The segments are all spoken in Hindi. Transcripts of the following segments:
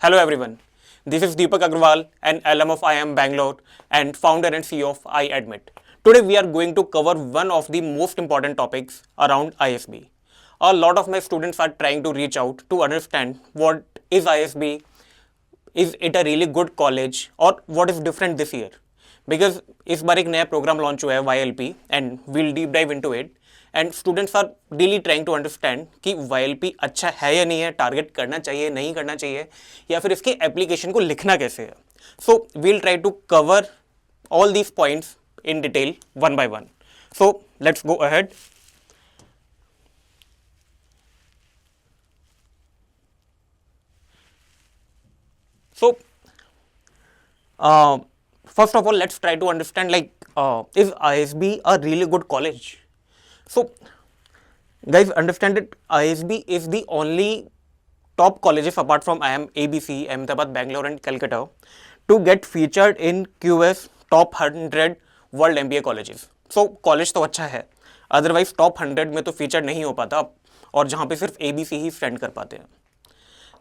Hello everyone. This is Deepak Agrawal, an alum of IIM Bangalore and founder and CEO of iAdmit. Today we are going to cover one of the most important topics around ISB. A lot of my students are trying to reach out to understand what is ISB, is it a really good college और what is different this year. Because इस बार एक नया प्रोग्राम लॉन्च हुआ है YLP and we'll deep dive into it. And students are really trying to understand कि YLP अच्छा है या नहीं है, टारगेट करना चाहिए नहीं करना चाहिए, या फिर इसके एप्लीकेशन को लिखना कैसे है. So we'll try to cover all these points in detail one by one. So let's go ahead. So, first of all, let's try to understand is ISB a really good college? So, guys, understand that ISB is the only top colleges apart from IIM, ABC, Ahmedabad, Bangalore, and Calcutta to get featured in QS top 100 world MBA colleges. So, college तो अच्छा है, अदरवाइज टॉप 100 में तो फीचर नहीं हो पाता, और जहाँ पे सिर्फ ABC ही स्टैंड कर पाते हैं.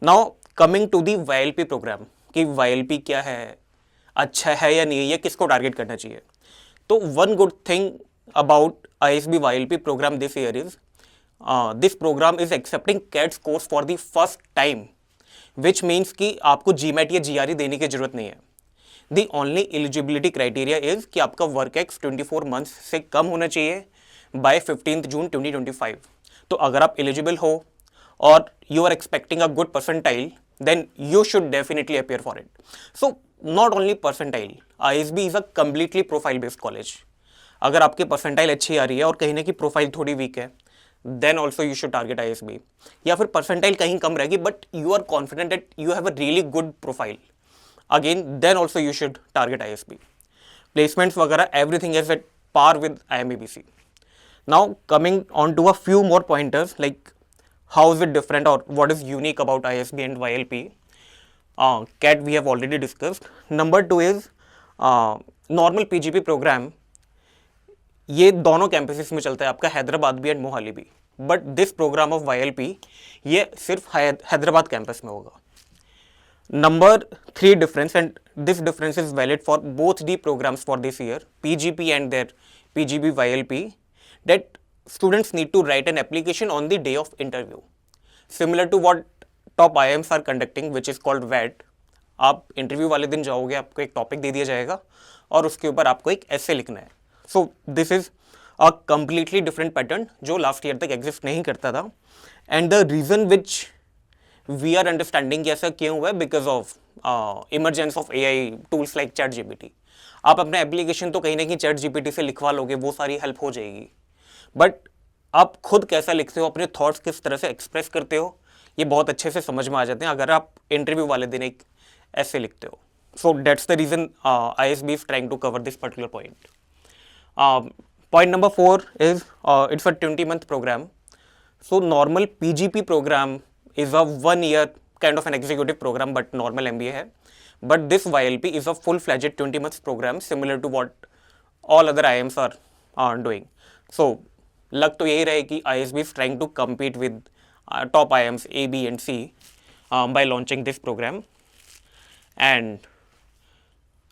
Now coming to the YLP program, कि YLP क्या है, अच्छा है या नहीं है, किसको टारगेट करना चाहिए. तो one good thing about ISB YLP program this year is this program is accepting CAT scores for the first time, which means कि आपको GMAT या GRE देने की जरूरत नहीं है. The only eligibility criteria is कि आपका वर्क एक्स 24 मंथ्स से कम होना चाहिए by 15th जून 2025. तो अगर आप एलिजिबल हो और you are expecting a good percentile, then you should definitely appear for it. So not only percentile, ISB is a completely profile based college. अगर आपके परसेंटाइल अच्छी आ रही है और कहीं ना कि प्रोफाइल थोड़ी वीक है, then also you should target ISB. या फिर परसेंटाइल कहीं कम रहेगी but you are confident that you have a really good profile, again then also you should target ISB. Placements वगैरह everything is at par with IIM ABC. Now coming on to a few more pointers like how is it different और what is unique about ISB and YLP. CAT we have already discussed. Number 2 is normal PGP programme. ये दोनों कैंपसेस में चलता है, आपका हैदराबाद भी एंड मोहाली भी. But this program of YLP ये सिर्फ हैदराबाद कैंपस में होगा. Number 3 difference, and this difference is valid for both the programs for this year, PGP and there PGP YLP, that students need to write an application on the day of interview, similar to what top IIMs are conducting, which is called WAT. आप इंटरव्यू वाले दिन जाओगे, आपको एक टॉपिक दे दिया जाएगा और उसके ऊपर आपको एक ऐसे लिखना है. So this is a completely different pattern जो लास्ट ईयर तक एग्जिस्ट नहीं करता था. And the reason which we are understanding कि ऐसा क्यों हुआ है, because of emergence of AI tools like ChatGPT. आप अपने एप्लीकेशन तो कहीं ना कहीं ChatGPT से लिखवा लोगे, वो सारी हेल्प हो जाएगी, बट आप खुद कैसा लिखते हो, अपने थॉट्स किस तरह से एक्सप्रेस करते हो, ये बहुत अच्छे से समझ में आ जाते हैं अगर आप इंटरव्यू वाले दिन एक ऐसे लिखते हो. So that's the reason ISB is trying to cover this particular point. Point number 4 is it's a 20-month program. So normal PGP program is a 1-year kind of an executive program, but normal MBA है. But this YLP is a full-fledged 20-month program similar to what all other IIMs are doing. So लग तो यही रहे कि ISB is trying to compete with top IIMs A, B and C by launching this program. And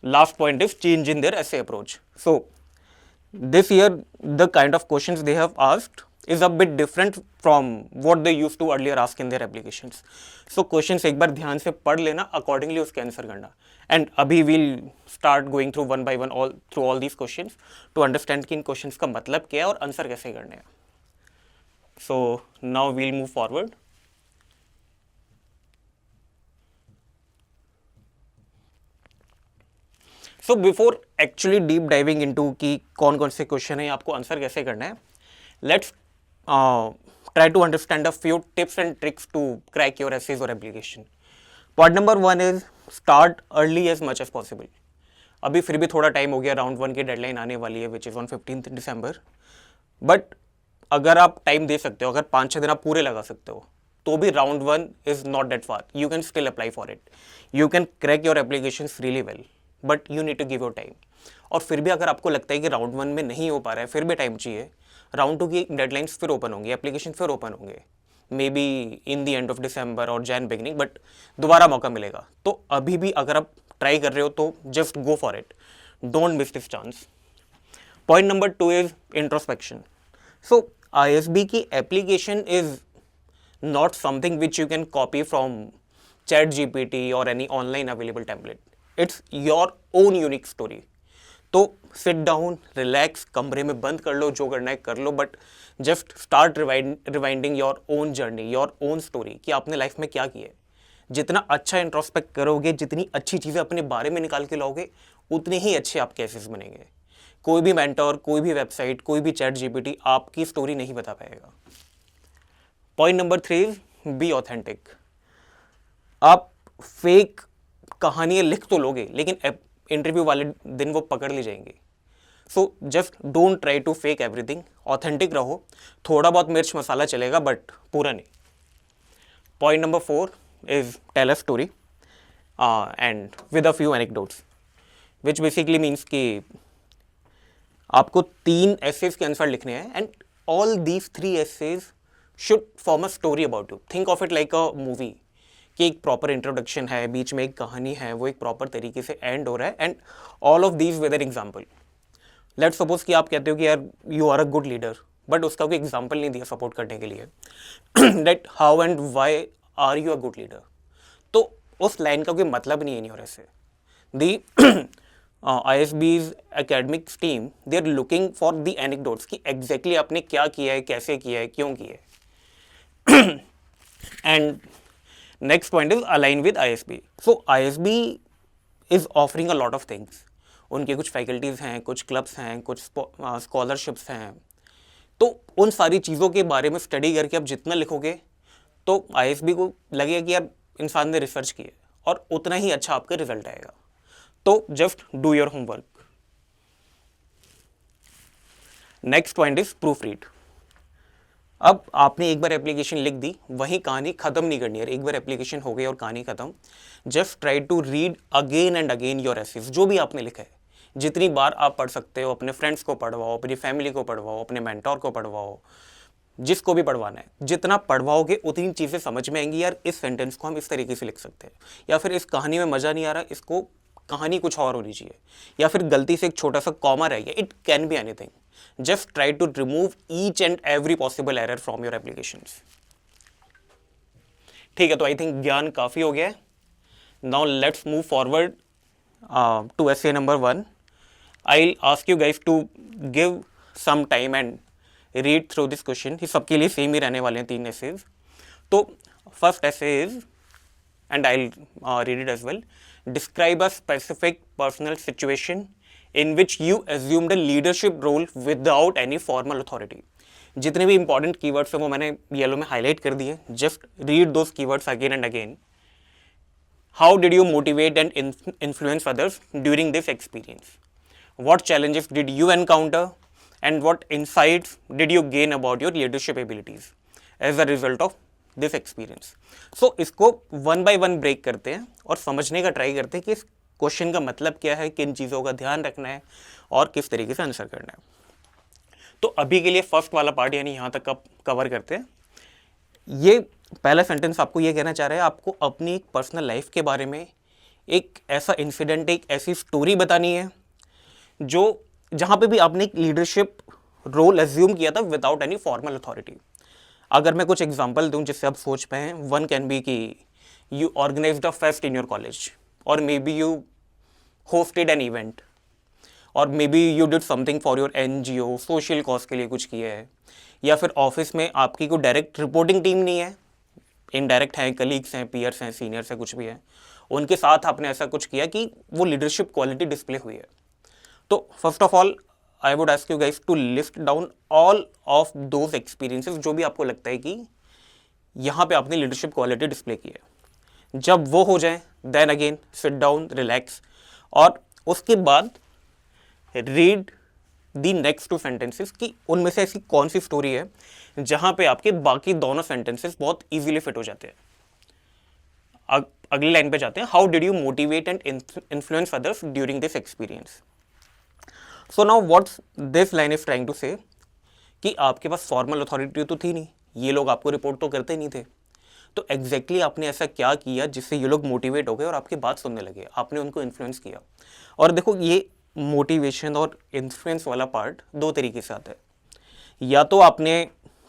last point is change in their essay approach. So this year the kind of questions they have asked is a bit different from what they used to earlier ask in their applications. So questions एक बार ध्यान से पढ़ लेना, accordingly उसके आंसर करना. And अभी we'll start going through one by one through all these questions to understand कि इन questions का मतलब क्या है और आंसर कैसे करने हैं. So now we'll move forward. So before actually deep diving into कि कौन कौन से क्वेश्चन है, आपको आंसर कैसे करना है, let's try to understand a few tips and tricks to crack your essays और application. Point number 1 is start early as much as possible. अभी फिर भी थोड़ा टाइम हो गया, राउंड 1 की डेडलाइन आने वाली है which is on 15th December. But अगर आप टाइम दे सकते हो, अगर 5-6 दिन आप पूरे लगा सकते हो, तो भी round 1 is not that far. You can still apply for it, you can crack your application really well, but you need to give your time. और फिर भी अगर आपको लगता है कि राउंड 1 में नहीं हो पा रहा है, फिर भी टाइम चाहिए, राउंड 2 की डेडलाइंस फिर ओपन होंगी, एप्लीकेशन फिर ओपन होंगे, may be in the end of December और जैन बिगनिंग, बट दोबारा मौका मिलेगा। तो अभी भी अगर आप ट्राई कर रहे हो तो just go for it, don't miss this chance. Point number 2 is introspection. So ISB की application is not something which you can copy from ChatGPT or any online available template. It's your own unique story. तो सिट डाउन, रिलैक्स, कमरे में बंद कर लो, जो करना है कर लो, but just start rewinding your own journey, your own story, कि आपने लाइफ में क्या किया है। जितना अच्छा इंट्रोस्पेक्ट करोगे, जितनी अच्छी चीज़ें अपने बारे में निकाल के लाओगे, उतने ही अच्छे आप केसेस बनेंगे। कोई भी मेंटर, कोई भी वेबसाइट, कोई भी ChatGPT आपकी स्टोरी नहीं बता पाएगा। Point number 3, be authentic. आप फेक कहानियाँ लिख तो लोगे, लेकिन इंटरव्यू वाले दिन वो पकड़ ली जाएंगी। So just don't try to fake everything, authentic रहो। थोड़ा बहुत मिर्च मसाला चलेगा, बट पूरा नहीं। Point number 4 is tell a story and with a few anecdotes, which basically means कि आपको 3 एसेज के आंसर लिखने हैं, and all these 3 essays should form a story about you. Think of it like a movie, कि एक प्रॉपर इंट्रोडक्शन है, बीच में एक कहानी है, वो एक प्रॉपर तरीके से एंड हो रहा है, and all of these with an example. Let's suppose कि आप कहते हो कि यार you are a good leader, but उसका कोई एग्जाम्पल नहीं दिया सपोर्ट करने के लिए, that how and why are you a good leader. तो उस लाइन का कोई मतलब नहीं है इन योर ऐसे। दी ISB's academics team, they are looking for the anecdotes, कि एग्जैक्टली आपने क्या किया है, कैसे किया है, क्यों किया है। And next point is align with ISB। So ISB is offering a lot of things. उनके कुछ फैकल्टीज हैं, कुछ क्लब्स हैं, कुछ स्कॉलरशिप्स हैं। तो उन सारी चीज़ों के बारे में स्टडी करके आप जितना लिखोगे, तो ISB को लगेगा कि यार इंसान ने रिसर्च किया, और उतना ही अच्छा आपका रिजल्ट आएगा। तो just do your homework. Next point is proof read. अब आपने एक बार एप्लीकेशन लिख दी, वहीं कहानी खत्म नहीं करनी है। एक बार एप्लीकेशन हो गई और कहानी खत्म। Just try to read again and again your essays, जो भी आपने लिखा है। जितनी बार आप पढ़ सकते हो, अपने फ्रेंड्स को पढ़वाओ, अपनी फैमिली को पढ़वाओ, अपने मेंटोर को पढ़वाओ, जिसको भी पढ़वाना है। जितना पढ़वाओगे उतनी चीज़ें समझ में आएंगी, यार इस सेंटेंस को हम इस तरीके से लिख सकते हैं, या फिर इस कहानी में मज़ा नहीं आ रहा, इसको कहानी कुछ और होनी चाहिए, या फिर गलती से एक छोटा सा कॉमा रह गया। It can be anything. Just try to remove each and every possible error from your applications. ठीक है, तो आई थिंक ज्ञान काफ़ी हो गया है। Now let's move forward to essay number 1. I'll ask you guys to give some time and read through this question. ये सबके लिए सेम ही रहने वाले हैं 3 essays. तो first essay is, and I'll read it as well. Describe a specific personal situation in which you assumed a leadership role without any formal authority. जितने भी इंपॉर्टेंट कीवर्ड्स हैं वो मैंने येलो में हाईलाइट कर दिए। Just read those keywords again and again. How did you motivate and influence others during this experience? What challenges did you encounter, and what insights did you gain about your leadership abilities as a result of this experience? So इसको वन बाय वन ब्रेक करते हैं और समझने का ट्राई करते हैं कि इस क्वेश्चन का मतलब क्या है, किन चीज़ों का ध्यान रखना है और किस तरीके से आंसर करना है। तो अभी के लिए फर्स्ट वाला पार्ट यानी यहाँ तक कवर करते हैं। ये पहला सेंटेंस आपको ये कहना चाह रहा है, आपको अपनी एक पर्सनल लाइफ के बारे में एक ऐसा इंसिडेंट, एक ऐसी स्टोरी बतानी है जो जहाँ पे भी आपने एक लीडरशिप रोल एज्यूम किया था विदाउट एनी फॉर्मल अथॉरिटी। अगर मैं कुछ एग्जांपल दूं जिससे आप सोच पाएँ, वन कैन बी कि you organised a fest in your college, और maybe you hosted an event, और maybe you did something for your NGO, social cause के लिए कुछ किया है, या फिर ऑफिस में आपकी कोई डायरेक्ट रिपोर्टिंग टीम नहीं है, इनडायरेक्ट हैं, कलीग्स हैं, पीयर्स हैं, सीनियर्स हैं, कुछ भी है, उनके साथ आपने ऐसा कुछ किया कि वो लीडरशिप क्वालिटी डिस्प्ले हुई है। तो first of all I would ask you guys to list down all of those experiences जो भी आपको लगता है कि यहाँ पे आपने लीडरशिप क्वालिटी डिस्प्ले की है। जब वो हो जाए then again sit down, relax, और उसके बाद रीड दी नेक्स्ट 2 सेंटेंसेस कि उनमें से ऐसी कौन सी स्टोरी है जहाँ पे आपके बाकी दोनों सेंटेंसेस बहुत इजीली फिट हो जाते हैं। अगली लाइन पे जाते हैं, how did you motivate and influence others during this experience. So now what's this line is trying to say कि आपके पास फॉर्मल अथॉरिटी तो थी नहीं, ये लोग आपको रिपोर्ट तो करते नहीं थे। तो एग्जैक्टली आपने ऐसा क्या किया जिससे ये लोग मोटिवेट हो गए और आपकी बात सुनने लगे, आपने उनको इन्फ्लुएंस किया। और देखो, ये मोटिवेशन और इन्फ्लुएंस वाला पार्ट दो तरीके से आता है। या तो आपने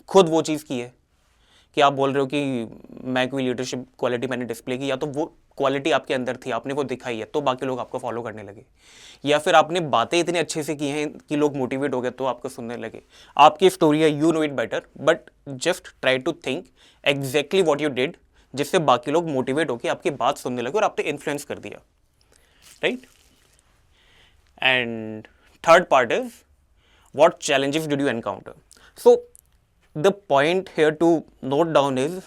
खुद वो चीज़ की है कि आप बोल रहे हो कि मैं कोई लीडरशिप क्वालिटी मैंने डिस्प्ले की, या तो वो क्वालिटी आपके अंदर थी, आपने वो दिखाई है तो बाकी लोग आपको फॉलो करने लगे। या फिर आपने बातें इतने अच्छे से की हैं कि लोग मोटिवेट हो गए तो आपको सुनने लगे। आपकी स्टोरी है, you know it better, but just try to think exactly what you did जिससे बाकी लोग मोटिवेट होकर आपकी बात सुनने लगे और आपने इन्फ्लुएंस कर दिया, right. And third part is what challenges did you encounter? So the point here to note down is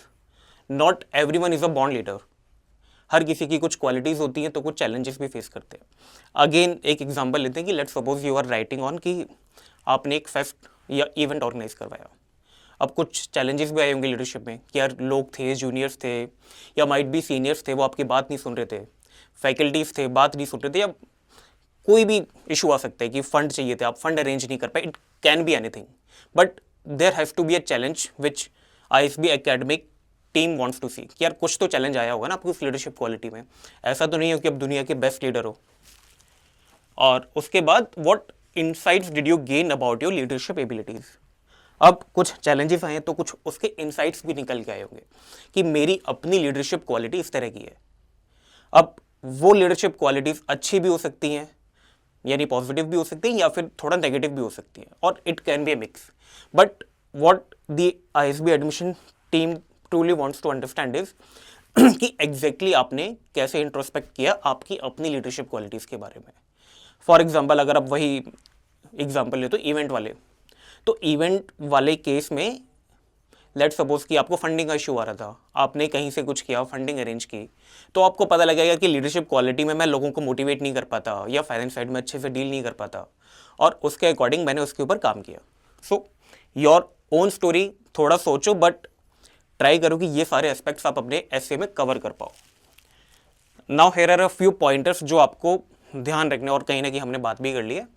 not everyone is a born leader. हर किसी की कुछ क्वालिटीज़ होती हैं तो कुछ चैलेंजेस भी फेस करते हैं। अगेन एक एग्जांपल लेते हैं कि let's suppose you are writing on कि आपने एक फेस्ट या इवेंट ऑर्गेनाइज करवाया। अब कुछ चैलेंजेस भी आए होंगे लीडरशिप में कि यार लोग थे, जूनियर्स थे या माइट बी सीनियर्स थे, वो आपकी बात नहीं सुन रहे थे, फैकल्टीज थे बात नहीं सुन रहे थे, या कोई भी इशू आ सकता है कि फंड चाहिए थे, आप फंड अरेंज नहीं कर पाए, it can be anything, but there has to be a challenge which ISB academic team wants to see कि यार कुछ तो चैलेंज आया होगा ना आपको इस लीडरशिप क्वालिटी में। ऐसा तो नहीं है कि अब दुनिया के बेस्ट लीडर हो। और उसके बाद what insights did you gain about your leadership abilities. अब कुछ चैलेंजेस आए हैं तो कुछ उसके इनसाइट्स भी निकल के आए होंगे कि मेरी अपनी लीडरशिप क्वालिटी इस तरह की है। अब वो लीडरशिप क्वालिटीज़ अच्छी भी हो सकती हैं, यानी पॉजिटिव भी हो सकती है, या फिर थोड़ा नेगेटिव भी हो सकती है, और it can be a mix. But what the ISB admission team truly wants to understand is कि एग्जैक्टली आपने कैसे इंट्रोस्पेक्ट किया आपकी अपनी लीडरशिप क्वालिटीज़ के बारे में। फॉर एग्जाम्पल, अगर आप वही एग्जाम्पल ले तो इवेंट वाले, तो इवेंट वाले केस में लेट्स सपोज कि आपको फंडिंग का इशू आ रहा था, आपने कहीं से कुछ किया, फंडिंग अरेंज की, तो आपको पता लगेगा कि लीडरशिप क्वालिटी में मैं लोगों को मोटिवेट नहीं कर पाता या फाइनेंस साइड में अच्छे से डील नहीं कर पाता, और उसके अकॉर्डिंग मैंने उसके ऊपर काम किया। सो योर ओन स्टोरी थोड़ा सोचो, बट ट्राई करो कि ये सारे एस्पेक्ट्स आप अपने एसे में कवर कर पाओ। Now here are a few pointers जो आपको ध्यान रखने, और कहीं ना कहीं हमने बात भी कर ली है।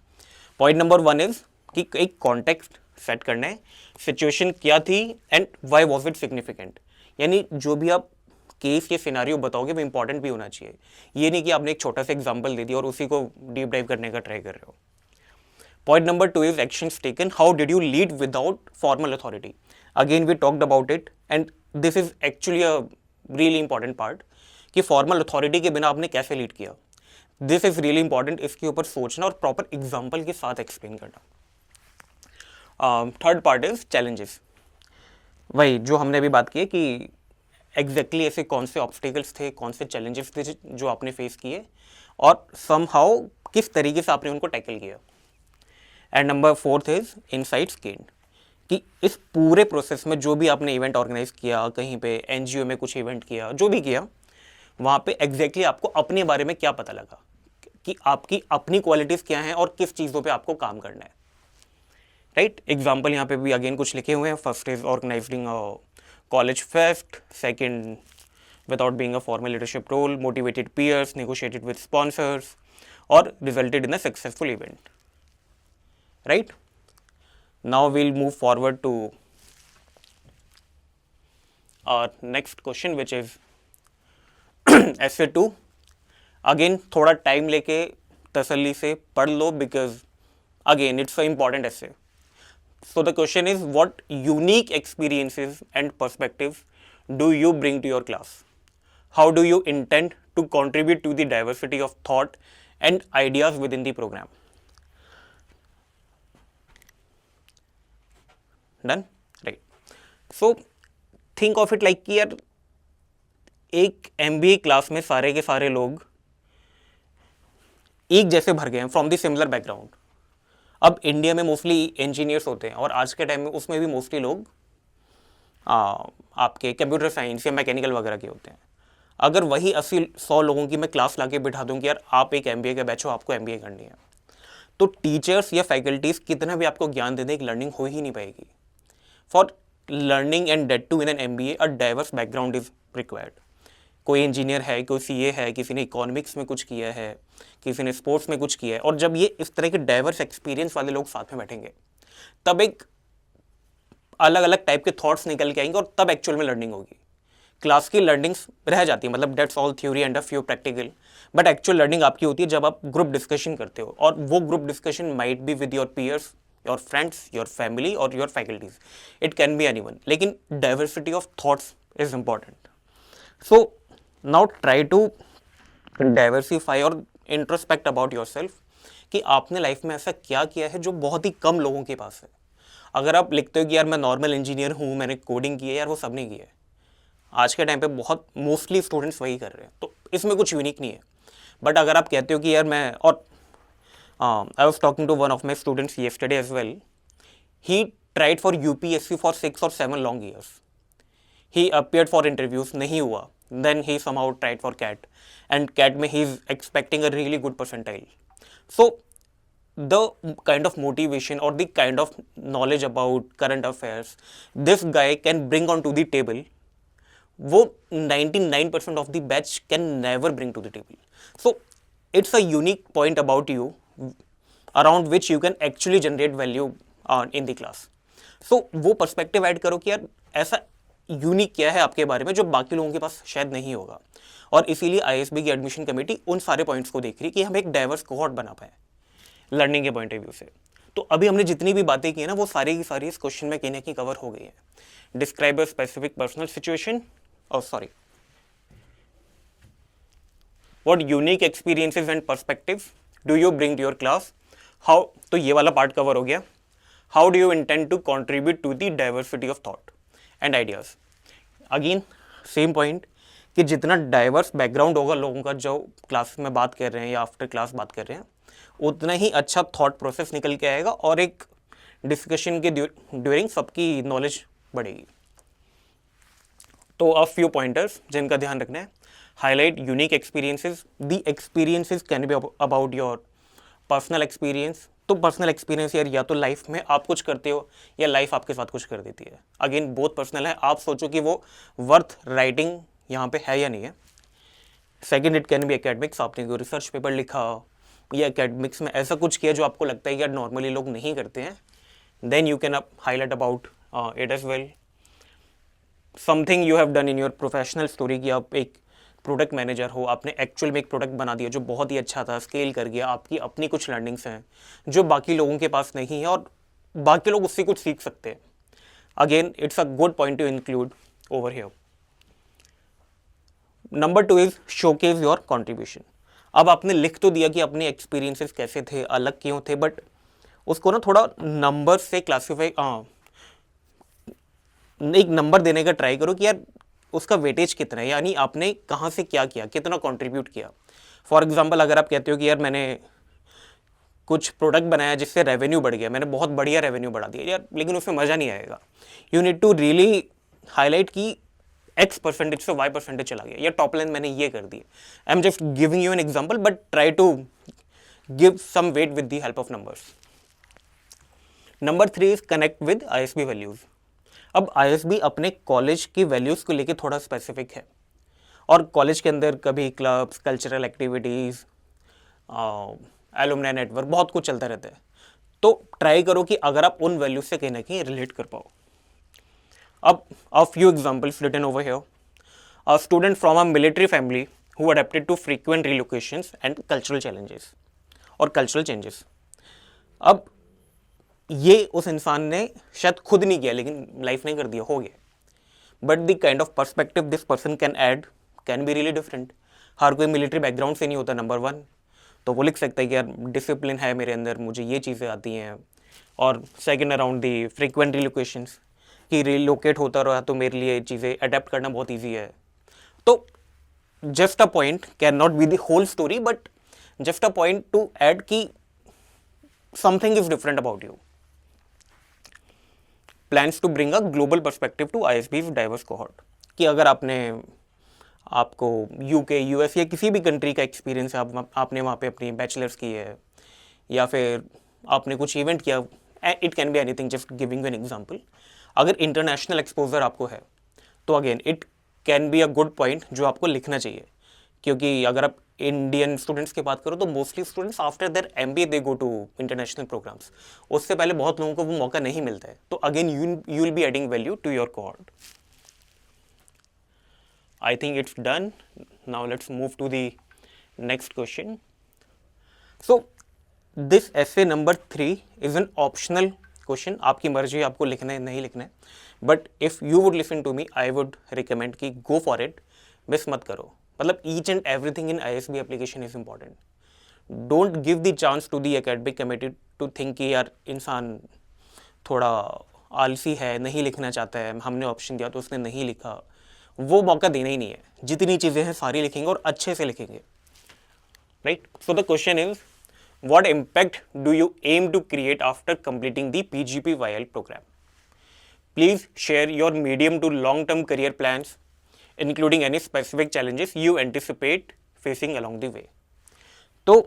पॉइंट नंबर 1 इज कि एक कॉन्टेक्स्ट सेट करना है, सिचुएशन क्या थी and why was it significant. यानी जो भी आप केस या सिनारियो बताओगे वो इंपॉर्टेंट भी होना चाहिए। ये नहीं कि आपने एक छोटा सा एग्जांपल दे दिया और उसी को डीप डाइव करने का ट्राई कर रहे हो। Point number 2 is actions taken, how did you lead without formal authority. Again we talked about it and this is actually a really important part कि फॉर्मल अथॉरिटी के बिना आपने कैसे लीड किया। दिस इज रियली इंपॉर्टेंट, इसके ऊपर सोचना और प्रॉपर एग्जाम्पल के साथ एक्सप्लेन करना। थर्ड पार्ट इज चैलेंजेस, वही जो हमने अभी बात की है कि एग्जैक्टली ऐसे कौन से ऑब्स्टिकल्स थे, कौन से चैलेंजेस थे जो आपने फेस किए, और समहाउ किस तरीके से आपने उनको टैकल किया। And number 4 is insights gained, कि इस पूरे प्रोसेस में जो भी आपने इवेंट ऑर्गेनाइज किया, कहीं पे NGO में कुछ इवेंट किया, जो भी किया, वहाँ पे एग्जैक्टली आपको अपने बारे में क्या पता लगा, कि आपकी अपनी क्वालिटीज़ क्या हैं और किस चीज़ों पे आपको काम करना है, राइट। एग्जाम्पल यहाँ पे भी अगेन कुछ लिखे हुए हैं। First is organizing college fest, second without being a formal leadership role, motivated peers, negotiated with sponsors, or resulted in a successful event, right? Now we'll move forward to our next question, which is essay 2. Again थोड़ा टाइम लेके तसल्ली से पढ़ लो, because again it's an important essay. So the question is, what unique experiences and perspectives do you bring to your class? How do you intend to contribute to the diversity of thought and ideas within the program? Done? Right. So think of it like कि यार एक MBA क्लास में सारे के सारे लोग एक जैसे भर गए हैं फ्रॉम द सिमिलर बैकग्राउंड। अब इंडिया में मोस्टली इंजीनियर्स होते हैं और आज के टाइम में उसमें भी मोस्टली लोग आपके कंप्यूटर साइंस या मैकेनिकल वगैरह के होते हैं। अगर वही 80-100 लोगों की मैं क्लास लाके बिठा दूं कि यार आप एक MBA का बैच हो, आपको MBA करनी है, तो टीचर्स या फैकल्टीज कितना भी आपको ज्ञान दे दें, एक लर्निंग हो ही नहीं पाएगी। For learning and that too in an MBA a diverse background is required. कोई इंजीनियर है, कोई CA है, किसी ने इकोनॉमिक्स में कुछ किया है, किसी ने स्पोर्ट्स में कुछ किया है, और जब ये इस तरह के डाइवर्स एक्सपीरियंस वाले लोग साथ में बैठेंगे तब एक अलग अलग टाइप के थॉट्स निकल के आएंगे और तब एक्चुअल में लर्निंग होगी। क्लास की लर्निंग्स रह जाती है, मतलब that's all theory and a few practical, but actual learning आपकी होती है जब आप ग्रुप डिस्कशन करते हो, और वो group discussion might be with your peers, your friends, your family और your faculties, it can be anyone, लेकिन diversity of thoughts is important. So now try to diversify और इंट्रोस्पेक्ट अबाउट योर सेल्फ, कि आपने लाइफ में ऐसा क्या किया है जो बहुत ही कम लोगों के पास है। अगर आप लिखते हो कि यार मैं नॉर्मल इंजीनियर हूँ, मैंने कोडिंग की है, यार वो सब नहीं किया है। आज के टाइम पे बहुत मोस्टली स्टूडेंट्स वही कर रहे हैं, तो इसमें कुछ यूनिक नहीं है। बट अगर आप कहते हो कि यार मैं, और I was talking to one of my students yesterday as well, he tried for UPSC for 6 or 7 long years, he appeared for interviews, नहीं हुआ, then he somehow tried for CAT, and CAT में he is expecting a really good percentile. So the kind of motivation or the kind of knowledge about current affairs this guy can bring onto the table, वो 99% of the batch can never bring to the table. So it's a unique point about you around which you can actually generate value in the class. So वो पर्सपेक्टिव ऐड करो कि यार ऐसा यूनिक क्या है आपके बारे में जो बाकी लोगों के पास शायद नहीं होगा, और इसीलिए आईएसबी की एडमिशन कमेटी उन सारे पॉइंट्स को देख रही कि हम एक डाइवर्स कोहॉर्ट बना पाए लर्निंग के पॉइंट ऑफ व्यू से। तो अभी हमने जितनी भी बातें की है ना, वो सारी की सारी इस क्वेश्चन में कहीं ना कहीं कवर हो गई है। Describe a specific personal situation, और sorry, what unique experiences and perspectives do you bring to your class, how, तो ये वाला पार्ट कवर हो गया। How do you intend to contribute to the diversity of thought and ideas. Again same point कि जितना डाइवर्स बैकग्राउंड होगा लोगों का जो क्लास में बात कर रहे हैं या आफ्टर क्लास बात कर रहे हैं, उतना ही अच्छा थॉट प्रोसेस निकल के आएगा और एक डिस्कशन के ड्यूरिंग सबकी नॉलेज बढ़ेगी। तो अ फ्यू पॉइंटर्स जिनका ध्यान रखना है, highlight unique experiences, the experiences can be about your personal experience. तो पर्सनल एक्सपीरियंस यार या तो लाइफ में आप कुछ करते हो या लाइफ आपके साथ कुछ कर देती है, अगेन बोथ पर्सनल है, आप सोचो कि वो वर्थ राइटिंग यहाँ पे है या नहीं है। Second, it can B academics, आपने कोई रिसर्च पेपर लिखा या एकेडमिक्स में ऐसा कुछ किया जो आपको लगता है यार नॉर्मली लोग नहीं करते हैं, then you can highlight about it as well. Something you have done in your professional story, कि आप एक प्रोडक्ट मैनेजर हो, आपने एक्चुअल में एक प्रोडक्ट बना दिया जो बहुत ही अच्छा था, स्केल कर गया, आपकी अपनी कुछ लर्निंग्स हैं जो बाकी लोगों के पास नहीं है और बाकी लोग उससे कुछ सीख सकते हैं। Again it's a good point two include over here. Number 2 is showcase your contribution. अब आपने लिख तो दिया कि अपने एक्सपीरियंसेस कैसे थे, अलग क्यों थे, बट उसको ना थोड़ा नंबर से क्लासीफाई, एक नंबर देने का ट्राई करो कि यार उसका वेटेज कितना है, यानी आपने कहाँ से क्या किया, कितना कंट्रीब्यूट किया। फॉर एग्जांपल अगर आप कहते हो कि यार मैंने कुछ प्रोडक्ट बनाया जिससे रेवेन्यू बढ़ गया, मैंने बहुत बढ़िया रेवेन्यू बढ़ा दिया यार, लेकिन उसमें मज़ा नहीं आएगा। You need to really highlight कि एक्स परसेंटेज से वाई परसेंटेज चला गया, या टॉप लाइन मैंने ये कर दी। I am just giving you an example, but try to give some weight with the help of numbers. Number 3 is connect with ISB values. अब आईएसबी अपने कॉलेज की वैल्यूज़ को लेके थोड़ा स्पेसिफिक है, और कॉलेज के अंदर कभी clubs, cultural activities, alumni network, बहुत कुछ चलता रहता है। तो ट्राई करो कि अगर आप उन वैल्यूज से कहीं ना कहीं रिलेट कर पाओ। अब a few examples written over here. A student from a military family who adapted to frequent relocations and cultural challenges और cultural changes. अब ये उस इंसान ने शायद खुद नहीं किया, लेकिन लाइफ ने कर दिया, हो गया। But the kind of perspective this person can add can be really different. हर कोई मिलिट्री बैकग्राउंड से नहीं होता, नंबर 1, तो वो लिख सकता है कि यार डिसिप्लिन है मेरे अंदर, मुझे ये चीज़ें आती हैं। और सेकेंड, अराउंड दी फ्रीक्वेंट रिलोकेशंस, कि रिलोकेट होता रहा तो मेरे लिए चीज़ें अडेप्ट करना बहुत ईजी है। तो just a point, can not be the whole story, but just a point to add कि something is different about you. Plans to bring a global perspective to ISB's diverse cohort, कि अगर आपको यूके, यूएस या किसी भी कंट्री का एक्सपीरियंस है, आपने वहाँ पे अपनी बैचलर्स की है, या फिर आपने कुछ इवेंट किया, it can be anything, just giving an example. अगर इंटरनेशनल एक्सपोजर आपको है तो again it can be a good point जो आपको लिखना चाहिए क्योंकि अगर आप इंडियन स्टूडेंट्स की बात करो तो mostly students after their MBA they go to international programs, उससे पहले बहुत लोगों को वो मौका नहीं मिलता है, तो again you will be adding value to your cohort. I think it's done. Now let's move to the next question. So this essay number 3 is an optional question. आपकी मर्जी, आपको लिखना है नहीं लिखना है, but if you would listen to me, I would recommend कि go for it. मिस मत करो. मतलब each and everything in ISB application is important. Don't give the chance to the academic committee to think कि यार इंसान थोड़ा आलसी है, नहीं लिखना चाहता है, हमने ऑप्शन दिया तो उसने नहीं लिखा. वो मौका देना ही नहीं है. जितनी चीज़ें हैं सारी लिखेंगे और अच्छे से लिखेंगे. Right. So the question is, what impact do you aim to create after completing the PGPYL program? Please share your medium to long term career plans including any specific challenges you anticipate facing along the way. तो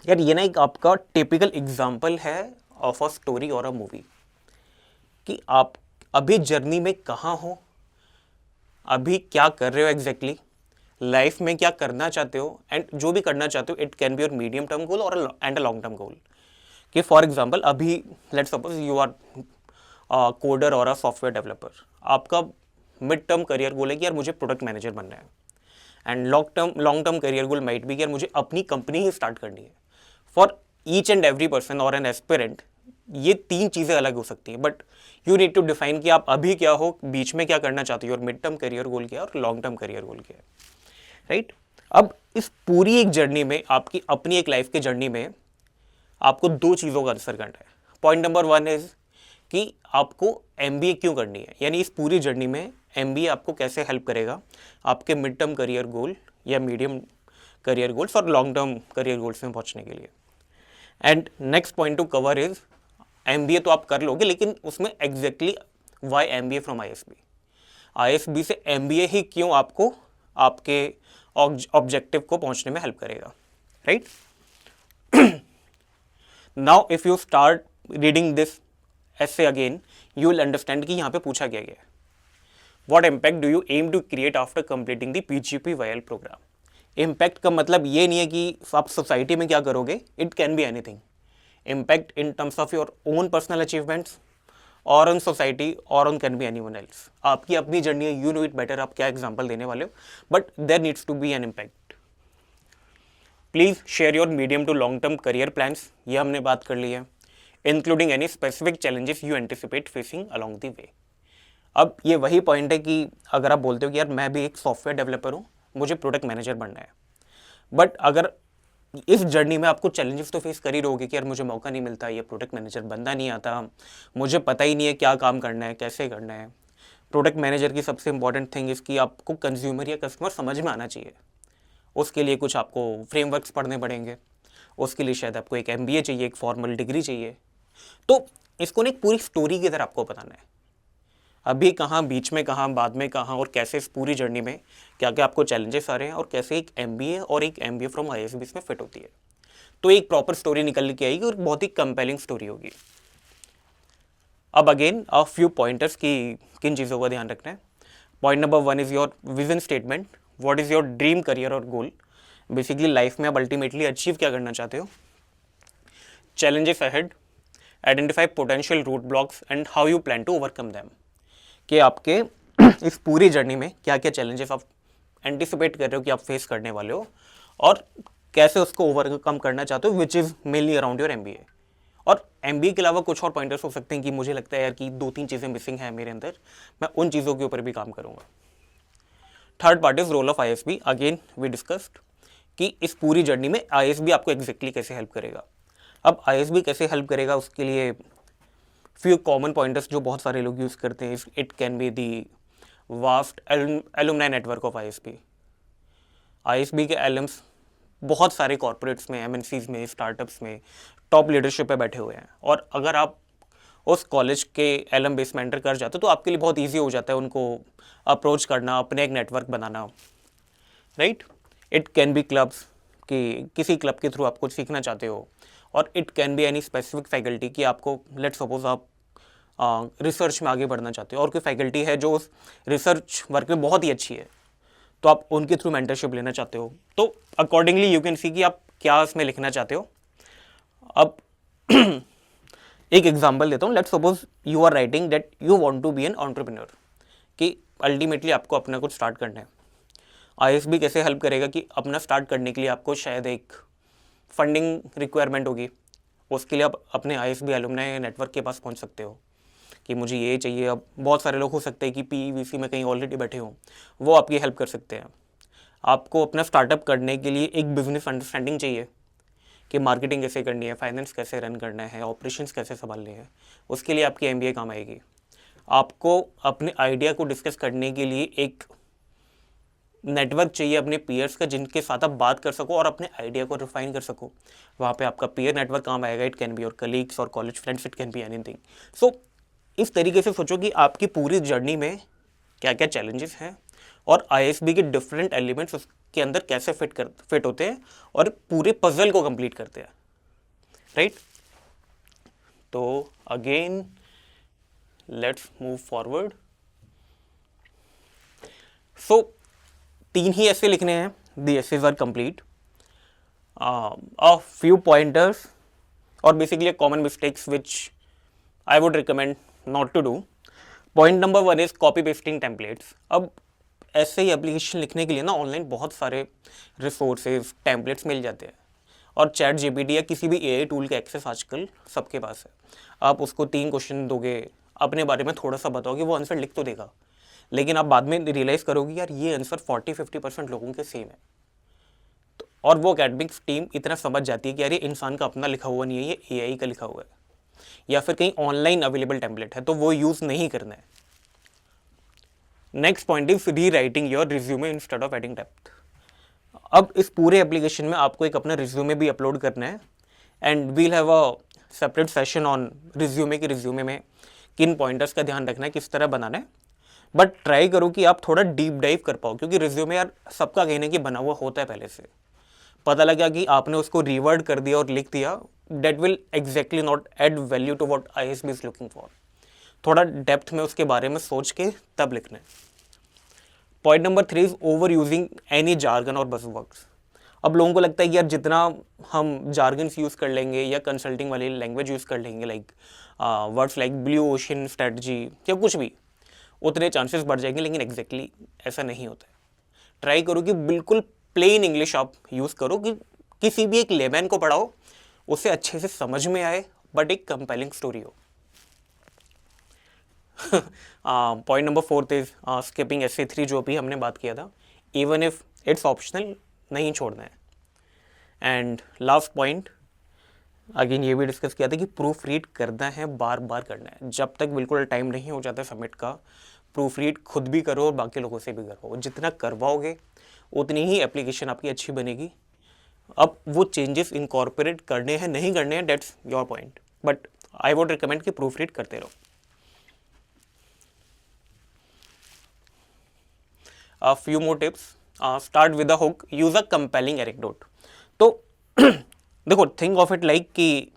यार ये ना एक आपका टिपिकल एग्जाम्पल है ऑफ अ स्टोरी और अ मूवी, कि आप अभी जर्नी में कहाँ हो, अभी क्या कर रहे हो एग्जैक्टली, लाइफ में क्या करना चाहते हो, एंड जो भी करना चाहते हो it can be your medium term goal और and a long term goal. कि फॉर एग्जांपल अभी let's suppose you are coder और अ सॉफ्टवेयर डेवलपर. आपका मिड टर्म करियर गोल है कि यार मुझे प्रोडक्ट मैनेजर बनना है, and long term career goal might भी कि यार मुझे अपनी कंपनी ही स्टार्ट करनी है. For each and every person और एन एस्पिरेंट ये 3 चीज़ें अलग हो सकती हैं, but you need to define कि आप अभी क्या हो, बीच में क्या करना चाहते हो, और मिड टर्म करियर गोल क्या है और लॉन्ग टर्म करियर गोल क्या है. राइट. अब इस पूरी एक जर्नी में, आपकी अपनी एक लाइफ की जर्नी में आपको 2 चीज़ों का आंसर करना है. पॉइंट नंबर 1 इज कि आपको MBA क्यों करनी है, यानी इस पूरी जर्नी में MBA आपको कैसे हेल्प करेगा आपके मिड टर्म करियर गोल या मीडियम करियर गोल्स और लॉन्ग टर्म करियर गोल्स में पहुंचने के लिए. And next point to cover is MBA तो आप कर लोगे, लेकिन उसमें exactly why MBA from ISB से MBA ही क्यों आपको आपके ऑब्जेक्टिव को पहुंचने में हेल्प करेगा. Right. Now if you start reading this essay again you will understand कि यहाँ पे पूछा क्या गया है. What impact do you aim to create after completing the PGPYL program. Impact का मतलब ये नहीं है कि आप सोसाइटी में क्या करोगे, it can be anything. Impact in terms of your own personal achievements और ऑन सोसाइटी और on can be anyone else. आपकी अपनी जर्नी है, यू नो इट बेटर, आप क्या एग्जाम्पल देने वाले हो, but there needs to be an impact. Please share your medium to long term career plans, ये हमने बात कर ली है, including any specific challenges you anticipate facing along the way. अब ये वही पॉइंट है कि अगर आप बोलते हो कि यार मैं भी एक सॉफ्टवेयर डेवलपर हूँ, मुझे प्रोडक्ट मैनेजर बनना है, बट अगर इस जर्नी में आपको चैलेंजेस तो फेस कर ही रहोगे कि यार मुझे मौका नहीं मिलता, ये प्रोडक्ट मैनेजर बनना नहीं आता, मुझे पता ही नहीं है क्या काम करना है, कैसे करना है. प्रोडक्ट मैनेजर की सबसे इंपॉर्टेंट थिंग इसकी आपको कंज्यूमर या कस्टमर समझ में आना चाहिए. उसके लिए कुछ आपको फ्रेमवर्क्स पढ़ने पड़ेंगे, उसके लिए शायद आपको एक MBA चाहिए, एक फॉर्मल डिग्री चाहिए. तो इसको ना एक पूरी स्टोरी की तरह आपको बताना है, अभी कहाँ, बीच में कहाँ, बाद में कहाँ, और कैसे इस पूरी जर्नी में क्या क्या आपको चैलेंजेस आ रहे हैं और कैसे एक MBA और एक MBA फ्रॉम ISB इसमें फिट होती है. तो एक प्रॉपर स्टोरी निकल के आएगी और बहुत ही कंपेलिंग स्टोरी होगी. अब अगेन अ फ्यू पॉइंटर्स की किन चीज़ों का ध्यान रखना है. Point number 1 is your vision statement. What is your dream career और गोल, बेसिकली लाइफ में आप अल्टीमेटली अचीव क्या करना चाहते हो. Challenges ahead, identify potential road blocks and how you plan to overcome them. कि आपके इस पूरी जर्नी में क्या क्या चैलेंजेस आप एंटिसिपेट कर रहे हो कि आप फेस करने वाले हो और कैसे उसको ओवरकम करना चाहते हो, which is mainly around your MBA. और MBA के अलावा कुछ और पॉइंटर्स हो सकते हैं कि मुझे लगता है यार कि 2-3 चीज़ें मिसिंग हैं मेरे अंदर, मैं उन चीज़ों के ऊपर भी काम करूँगा. Third part is role of ISB. Again we discussed कि इस पूरी जर्नी में ISB आपको एग्जैक्टली कैसे हेल्प करेगा. अब ISB कैसे हेल्प करेगा उसके लिए फ्यू कॉमन पॉइंटर्स जो बहुत सारे लोग यूज़ करते हैं. It can be the vast alumni network of ISB के एलम्स बहुत सारे कॉर्पोरेट्स में, MNCs में, स्टार्टअप्स में टॉप लीडरशिप पे बैठे हुए हैं. और अगर आप उस कॉलेज के एलम बेस में एंटर कर जाते हो तो आपके लिए बहुत ईजी हो जाता है उनको अप्रोच करना, अपने एक network banana. Right. It can B clubs, कि किसी क्लब के थ्रू आप कुछ सीखना चाहते हो, और it can be any specific faculty कि आपको लेट्स सपोज आप रिसर्च में आगे बढ़ना चाहते हो और कोई फैकल्टी है जो उस रिसर्च वर्क में बहुत ही अच्छी है, तो आप उनके थ्रू मेंटरशिप लेना चाहते हो, तो अकॉर्डिंगली यू कैन सी कि आप क्या इसमें लिखना चाहते हो। अब एक एग्जांपल देता हूँ। Let's suppose you are writing that you want to be an entrepreneur, कि अल्टीमेटली आपको अपना कुछ स्टार्ट करना है। आईएसबी कैसे हेल्प करेगा कि अपना स्टार्ट करने के लिए आपको शायद एक फंडिंग रिक्वायरमेंट होगी, उसके लिए आप अपने आईएसबी एलुमनाई नेटवर्क के पास पहुंच सकते हो कि मुझे ये चाहिए। अब बहुत सारे लोग हो सकते हैं कि पीवीसी में कहीं ऑलरेडी बैठे हों, वो आपकी हेल्प कर सकते हैं। आपको अपना स्टार्टअप करने के लिए एक बिजनेस अंडरस्टैंडिंग चाहिए कि मार्केटिंग कैसे करनी है, फाइनेंस कैसे रन करना है, ऑपरेशंस कैसे संभालने हैं, उसके लिए आपकी एमबीए काम आएगी। आपको अपने आइडिया को डिस्कस करने के लिए एक नेटवर्क चाहिए अपने पीयर्स का, जिनके साथ आप बात कर सको और अपने आइडिया को रिफाइन कर सको। वहाँ पे आपका पीयर नेटवर्क काम आएगा। It can be your colleagues और college friends, it can be anything. So इस तरीके से सोचो कि आपकी पूरी जर्नी में क्या क्या चैलेंजेस हैं और आईएसबी के डिफरेंट एलिमेंट्स उसके अंदर कैसे फिट होते हैं और पूरे पजल को कंप्लीट करते हैं, राइट। तो again let's move forward. So 3 ही ऐसे लिखने हैं, the essays are complete. A few pointers और basically common mistakes which I would recommend not to do. Point number 1 is copy pasting templates. अब ऐसे ही एप्लीकेशन लिखने के लिए ना ऑनलाइन बहुत सारे रिसोर्सेज टेम्पलेट्स मिल जाते हैं, और चैट जीपीटी या किसी भी एआई टूल का एक्सेस आजकल सबके पास है। आप उसको 3 क्वेश्चन दोगे, अपने बारे में थोड़ा सा बताओगे, वो आंसर लिख तो देगा, लेकिन आप बाद में रियलाइज़ करोगे यार ये आंसर 40-50% लोगों के सेम है। तो और वो एकेडमिक्स टीम इतना समझ जाती है कि यार ये इंसान का अपना लिखा हुआ नहीं है, ये एआई का लिखा हुआ है या फिर कहीं ऑनलाइन अवेलेबल टेम्पलेट है, तो वो यूज़ नहीं करना है। नेक्स्ट पॉइंट इज री writing your resume instead of adding depth. अब इस पूरे एप्लीकेशन में आपको एक अपना रिज्यूमे भी अपलोड करना है, and we'll have a separate session on resume की रिज्यूमे में किन पॉइंटर्स का ध्यान रखना है, किस तरह बनाना है। बट ट्राई करो कि आप थोड़ा डीप डाइव कर पाओ, क्योंकि रिज्यूमे यार सबका कहने की बना हुआ होता है पहले से। पता लगा कि आपने उसको रिवर्ड कर दिया और लिख दिया, that will exactly not add value to what ISB is looking for. थोड़ा डेप्थ में उसके बारे में सोच के तब लिखना है। Point number 3 is over using any jargon और बज़वर्ड्स। अब लोगों को लगता है कि यार जितना हम जार्गन्स यूज़ कर लेंगे या कंसल्टिंग वाली लैंग्वेज यूज़ कर लेंगे, like words like blue ocean strategy या कुछ भी, उतने चांसेस बढ़ जाएंगे, लेकिन एग्जैक्टली ऐसा नहीं होता है। ट्राई करो कि बिल्कुल प्लेन इंग्लिश आप यूज़ करो, कि किसी भी एक लेमैन को पढ़ाओ, उसे अच्छे से समझ में आए, बट एक कंपेलिंग स्टोरी हो। Point number 4 is skipping essay 3, जो भी हमने बात किया था, इवन इफ इट्स ऑप्शनल, नहीं छोड़ना है। एंड लास्ट पॉइंट, अगेन ये भी डिस्कस किया था कि प्रूफ रीड करना है, बार बार करना है, जब तक बिल्कुल टाइम नहीं हो जाता सबमिट का। प्रूफ रीड खुद भी करो और बाकी लोगों से भी करवाओ, जितना करवाओगे उतनी ही एप्लीकेशन आपकी अच्छी बनेगी। अब वो चेंजेस इनकॉर्पोरेट करने हैं नहीं करने हैं, that's your point, but I would recommend कि प्रूफ रीड करते रहो। A few more tips. Start with a hook. Use a compelling anecdote. तो देखो, थिंक ऑफ इट लाइक कि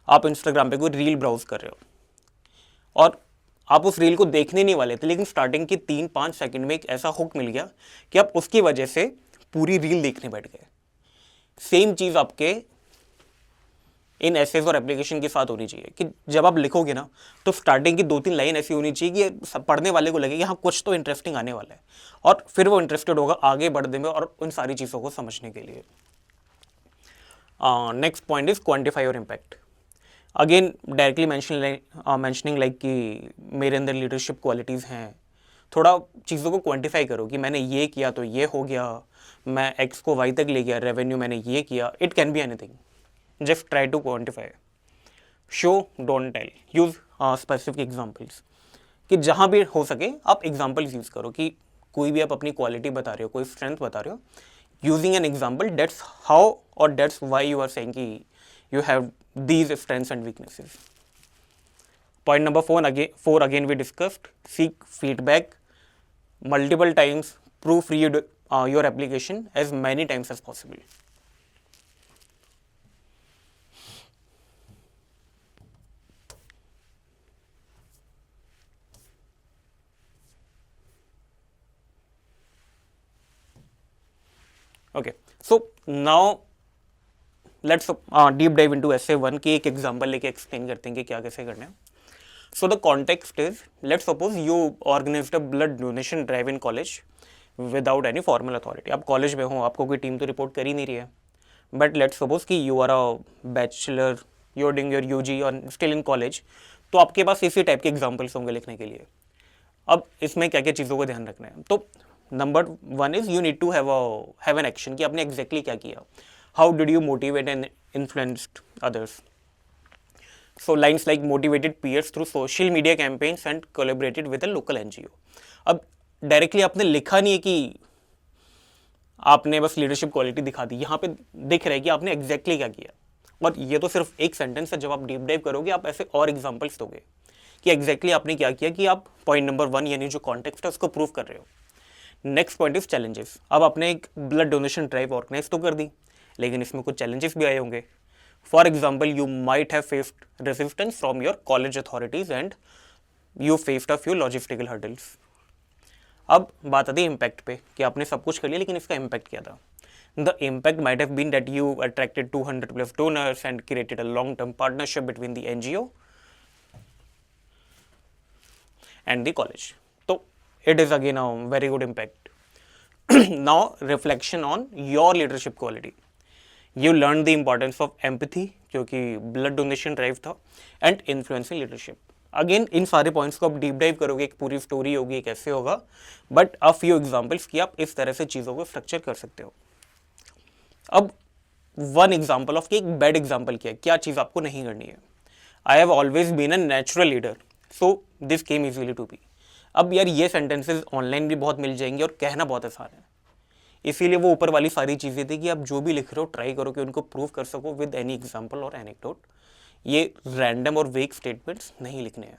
आप इंस्टाग्राम पे कोई रील ब्राउज कर रहे हो और आप उस रील को देखने नहीं वाले थे, लेकिन स्टार्टिंग के 3-5 सेकंड में एक ऐसा हुक मिल गया कि आप उसकी वजह से पूरी रील देखने बैठ गए। सेम चीज़ आपके इन एसेज और एप्लीकेशन के साथ होनी चाहिए कि जब आप लिखोगे ना, तो स्टार्टिंग की 2-3 लाइन ऐसी होनी चाहिए कि पढ़ने वाले को लगे कि हाँ कुछ तो इंटरेस्टिंग आने वाला है, और फिर वो इंटरेस्टेड होगा आगे बढ़ने में और उन सारी चीज़ों को समझने के लिए। Next point is quantify your impact. Again directly mentioning like कि मेरे अंदर लीडरशिप क्वालिटीज़ हैं। थोड़ा चीज़ों को क्वान्टिफाई करो कि मैंने ये किया तो ये हो गया, मैं एक्स को वाई तक ले गया, रेवेन्यू मैंने ये किया। It can be anything, just try to quantify. Show, don't tell. Use specific examples. कि जहाँ भी हो सके आप एग्जाम्पल्स यूज़ करो, कि कोई भी आप अपनी क्वालिटी बता रहे हो, कोई स्ट्रेंथ बता रहे हो, using an example, that's how और that's why you are saying कि you have these strengths and weaknesses. Point number 4 again we discussed, seek feedback multiple times, proof read your application as many times as possible. Okay, so now let's deep dive into essay 1 की एक एग्जांपल लेके एक्सप्लेन करते हैं कि क्या कैसे करना है. So the context is, let's suppose you organized a blood donation drive in college without any formal authority. आप कॉलेज में हो, आपको कोई टीम तो रिपोर्ट कर ही नहीं रही है, बट लेट्स सपोज कि you are a bachelor, you are doing your UG और स्टिल इन कॉलेज, तो आपके पास इसी टाइप के एग्जाम्पल्स होंगे लिखने के लिए. अब इसमें क्या क्या चीज़ों को ध्यान रखना है. तो number 1 is you need to have an action कि आपने एग्जैक्टली क्या किया. How did you motivate and influenced others. So lines like motivated peers through social media campaigns and collaborated with a local NGO. अब डायरेक्टली आपने लिखा नहीं है कि आपने बस लीडरशिप क्वालिटी दिखा दी, यहाँ पे दिख रहा है कि आपने एग्जैक्टली क्या किया. और ये तो सिर्फ एक सेंटेंस है. जब आप डीप डाइव करोगे आप ऐसे और एग्जांपल्स दोगे कि एग्जैक्टली आपने क्या किया, कि आप पॉइंट नंबर 1 यानी जो कॉन्टेक्स्ट है उसको प्रूव कर रहे हो. Next point is challenges. अब आपने एक ब्लड डोनेशन ड्राइव ऑर्गेनाइज तो कर दी, लेकिन इसमें कुछ चैलेंजेस भी आए होंगे. For example, you might have faced resistance from your college authorities and you faced a few logistical hurdles. अब बात आती है इम्पैक्ट पे कि आपने सब कुछ कर लिया लेकिन इसका इम्पैक्ट क्या था. The impact might have been that you attracted 200 plus donors and created a long-term partnership between the NGO and the college. So it is again a very good impact. Now reflection on your leadership quality. You learned the importance of empathy क्योंकि ब्लड डोनेशन ड्राइव था, and influencing leadership. Again in सारे पॉइंट्स को आप डीप डाइव करोगे, एक पूरी स्टोरी होगी, कैसे होगा, बट अ फ्यू एग्जांपल्स की आप इस तरह से चीज़ों को स्ट्रक्चर कर सकते हो. अब वन एग्जांपल ऑफ कि एक बैड एग्जांपल क्या चीज़ आपको नहीं करनी है. I have always been a natural leader so this came easily to be. अब यार ये सेंटेंसेज ऑनलाइन भी बहुत मिल जाएंगे और कहना बहुत आसान है, इसीलिए वो ऊपर वाली सारी चीज़ें थी कि आप जो भी लिख रहे हो ट्राई करो कि उनको प्रूव कर सको विद एनी एग्जांपल और एनेक्डोट. ये रैंडम और वेक स्टेटमेंट्स नहीं लिखने हैं,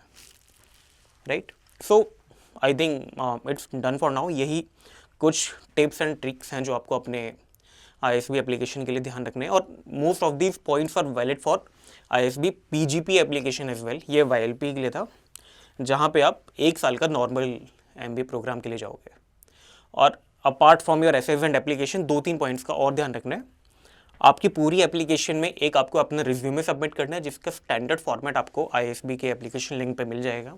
right. So I think it's done for now. यही कुछ टिप्स एंड ट्रिक्स हैं जो आपको अपने ISB एप्लीकेशन के लिए ध्यान रखने हैं, और most of these points are valid for ISB PGP application as well. ये YLP के लिए था, जहाँ पे आप 1 साल का नॉर्मल MBA प्रोग्राम के लिए जाओगे. और apart from your essays and application 2-3 points का और ध्यान रखना है. आपकी पूरी एप्लीकेशन में एक आपको अपना रिज्यूमे सबमिट करना है, जिसका स्टैंडर्ड फॉर्मेट आपको ISB के एप्लीकेशन लिंक पे मिल जाएगा.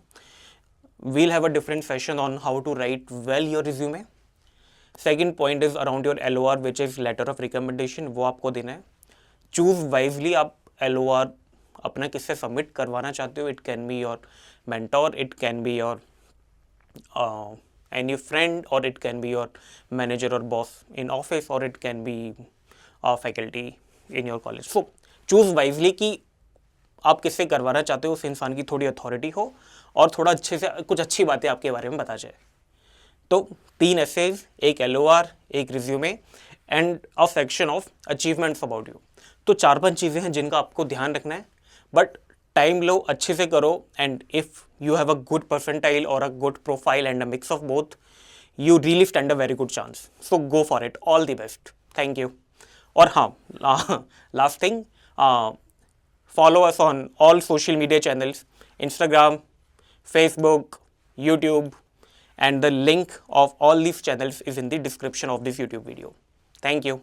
We'll have a different session on how to write well your resume. Second point is around your LOR which is letter of recommendation, वो आपको देना है. चूज वाइजली आप LOR अपना किससे सबमिट करवाना चाहते हो. It can be your mentor, it can be your any friend, or it can be your manager or boss in office, or it can be a faculty in your college. So choose wisely कि आप किससे करवाना चाहते हो, उस इंसान की थोड़ी अथॉरिटी हो और थोड़ा अच्छे से कुछ अच्छी बातें आपके बारे में बता जाए. तो 3 एसेज, एक LOR, एक resume and a section of achievements about you. तो 4-5 चीज़ें हैं जिनका आपको ध्यान रखना है, बट टाइम लो, अच्छे से करो, and if you have a good percentile or a good profile and a mix of both, you really stand a very good chance. So go for it. All the best. Thank you. और हाँ, last thing, follow us on all social media channels, Instagram, Facebook, YouTube, and the link of all these channels is in the description of this YouTube video. Thank you.